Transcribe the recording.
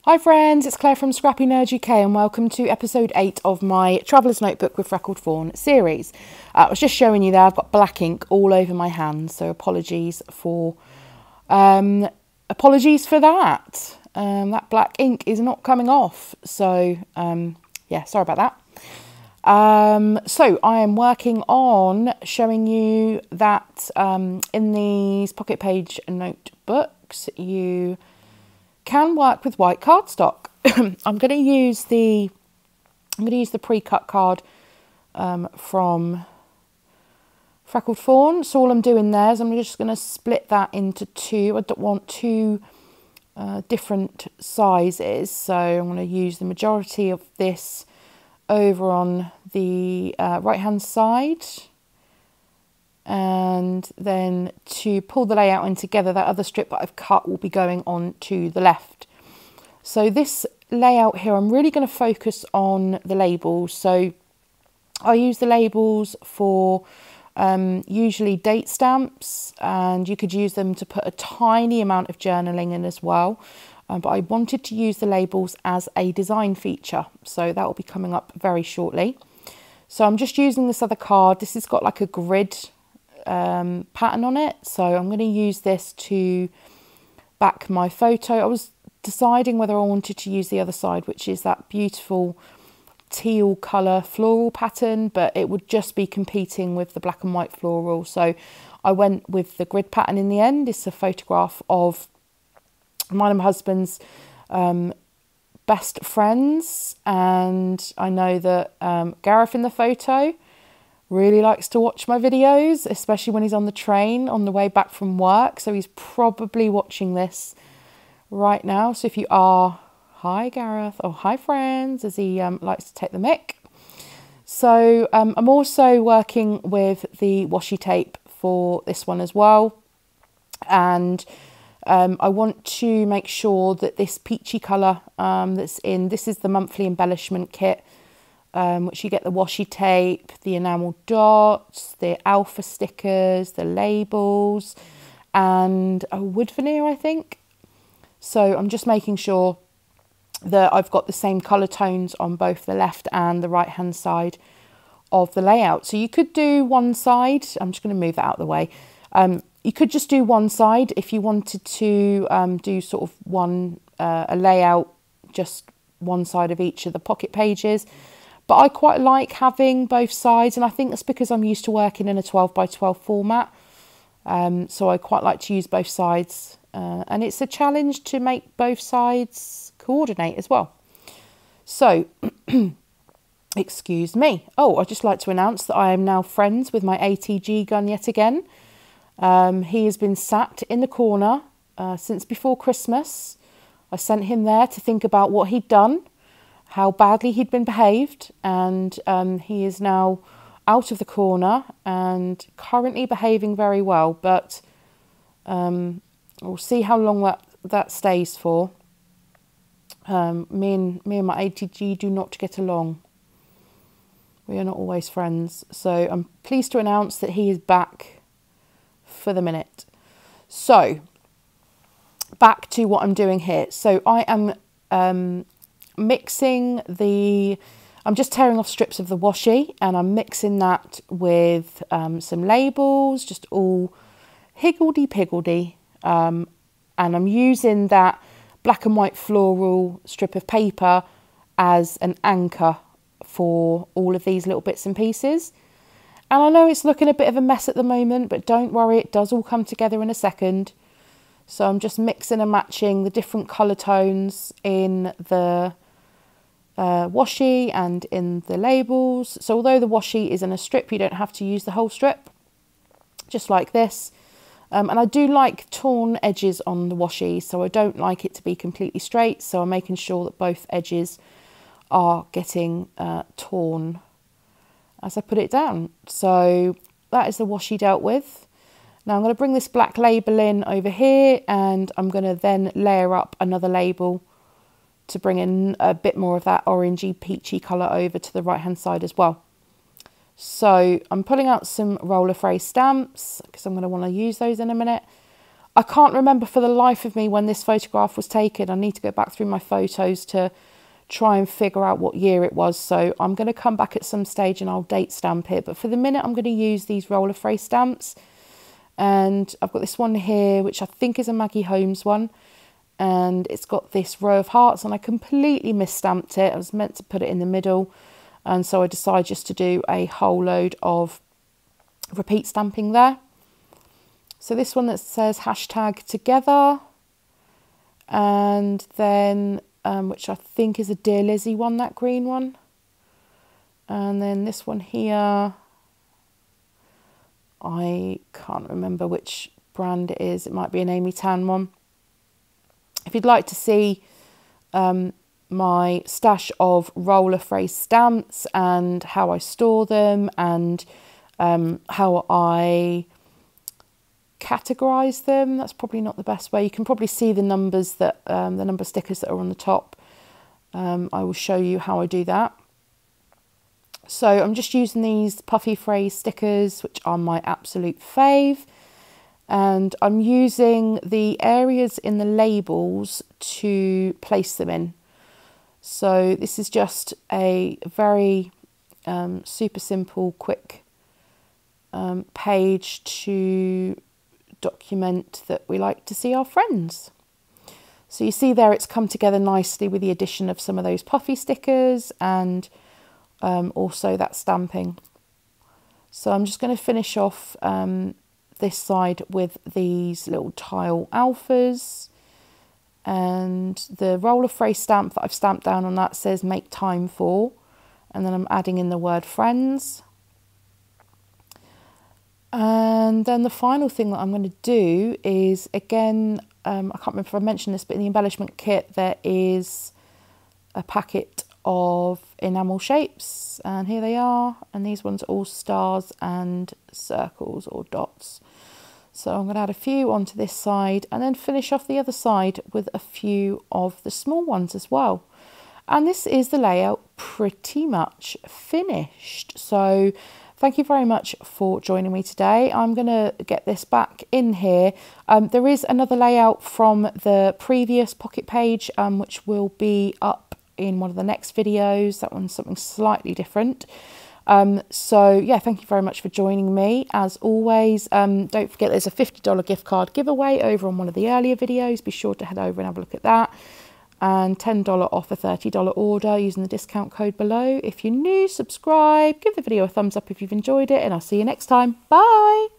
Hi friends, it's Claire from ScrappyNerdUK and welcome to episode 8 of my Traveller's Notebook with Freckled Fawn series. I was just showing you there, I've got black ink all over my hands, so apologies for that. That black ink is not coming off, so yeah, sorry about that. So I am working on showing you that in these pocket page notebooks you can work with white cardstock. I'm going to use the pre-cut card from Freckled Fawn. So all I'm doing there is I'm just going to split that into two. I don't want two different sizes, so I'm going to use the majority of this over on the right hand side, and then to pull the layout in together, that other strip that I've cut will be going on to the left. So this layout here, I'm really going to focus on the labels. So I use the labels for usually date stamps, and you could use them to put a tiny amount of journaling in as well. But I wanted to use the labels as a design feature, so that will be coming up very shortly. So I'm just using this other card. This has got like a grid pattern on it, so I'm going to use this to back my photo. I was deciding whether I wanted to use the other side, which is that beautiful teal colour floral pattern, but it would just be competing with the black and white floral, so I went with the grid pattern in the end. It's a photograph of mine and my husband's best friends, and I know that Gareth in the photo really likes to watch my videos, especially when he's on the train on the way back from work, so he's probably watching this right now. So if you are, hi Gareth, or hi friends, as he likes to take the mick. So I'm also working with the washi tape for this one as well, and I want to make sure that this peachy colour that's in, this is the monthly embellishment kit, which you get the washi tape, the enamel dots, the alpha stickers, the labels, and a wood veneer, I think. So I'm just making sure that I've got the same colour tones on both the left and the right hand side of the layout. So you could do one side, I'm just going to move that out of the way. You could just do one side if you wanted to do sort of a layout, just one side of each of the pocket pages. But I quite like having both sides, and I think that's because I'm used to working in a 12 by 12 format. So I quite like to use both sides, and it's a challenge to make both sides coordinate as well. So, excuse me. Oh, I'd just like to announce that I am now friends with my ATG gun yet again. He has been sat in the corner since before Christmas. I sent him there to think about what he'd done, how badly he'd been behaved, and he is now out of the corner and currently behaving very well, but we'll see how long that stays for. Me and my ATG do not get along. We are not always friends, so I'm pleased to announce that he is back for the minute. So back to what I'm doing here. So I am mixing I'm just tearing off strips of the washi, and I'm mixing that with some labels, just all higgledy-piggledy, and I'm using that black and white floral strip of paper as an anchor for all of these little bits and pieces. And I know it's looking a bit of a mess at the moment, but don't worry, it does all come together in a second. So I'm just mixing and matching the different colour tones in the washi and in the labels. So although the washi is in a strip, you don't have to use the whole strip, just like this. And I do like torn edges on the washi, so I don't like it to be completely straight. So I'm making sure that both edges are getting torn as I put it down. So that is the washi dealt with. Now I'm going to bring this black label in over here, and I'm going to then layer up another label to bring in a bit more of that orangey peachy colour over to the right hand side as well. So I'm pulling out some roller phrase stamps because I'm going to want to use those in a minute. I can't remember for the life of me when this photograph was taken. I need to go back through my photos to try and figure out what year it was. So I'm going to come back at some stage and I'll date stamp it. But for the minute, I'm going to use these roller phrase stamps. And I've got this one here, which I think is a Maggie Holmes one. And it's got this row of hearts, and I completely misstamped it. I was meant to put it in the middle. And so I decided just to do a whole load of repeat stamping there. So this one that says hashtag together, and then which I think is a Dear Lizzie one, that green one. And then this one here, I can't remember which brand it is. It might be an Amy Tan one. If you'd like to see my stash of roller phrase stamps and how I store them and how I categorize them, that's probably not the best way. You can probably see the numbers that the number stickers that are on the top. I will show you how I do that. So I'm just using these puffy phrase stickers, which are my absolute fave, and I'm using the areas in the labels to place them in. So this is just a very super simple, quick page to document that we like to see our friends. So you see there it's come together nicely with the addition of some of those puffy stickers and also that stamping. So I'm just going to finish off this side with these little tile alphas, and the roller phrase stamp that I've stamped down on that says make time for, and then I'm adding in the word friends. And then the final thing that I'm going to do is, again, I can't remember if I mentioned this, but in the embellishment kit there is a packet of enamel shapes, and here they are, and these ones are all stars and circles or dots. So I'm going to add a few onto this side and then finish off the other side with a few of the small ones as well. And this is the layout pretty much finished. So thank you very much for joining me today. I'm going to get this back in here. There is another layout from the previous pocket page, which will be up in one of the next videos. That one's something slightly different. So yeah, thank you very much for joining me. As always, don't forget there's a $50 gift card giveaway over on one of the earlier videos. Be sure to head over and have a look at that. And $10 off a $30 order using the discount code below. If you're new, subscribe, give the video a thumbs up if you've enjoyed it, and I'll see you next time. Bye!